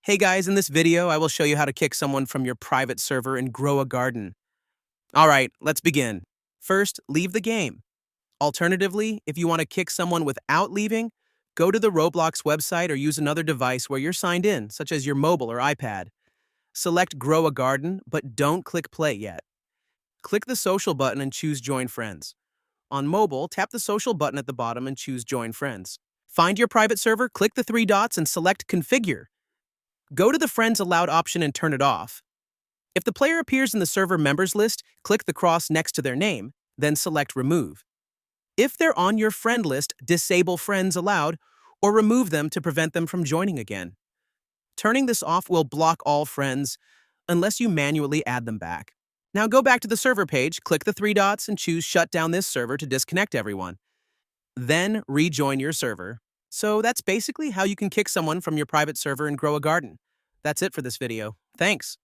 Hey guys, in this video, I will show you how to kick someone from your private server and grow a garden. Alright, let's begin. First, leave the game. Alternatively, if you want to kick someone without leaving, go to the Roblox website or use another device where you're signed in, such as your mobile or iPad. Select Grow a Garden, but don't click Play yet. Click the Social button and choose Join Friends. On mobile, tap the Social button at the bottom and choose Join Friends. Find your private server, click the three dots, and select Configure. Go to the Friends Allowed option and turn it off. If the player appears in the server members list, click the cross next to their name, then select Remove. If they're on your friend list, disable Friends Allowed or remove them to prevent them from joining again. Turning this off will block all friends unless you manually add them back. Now go back to the server page, click the three dots, and choose Shut down this server to disconnect everyone. Then rejoin your server. So that's basically how you can kick someone from your private server and grow a garden. That's it for this video. Thanks.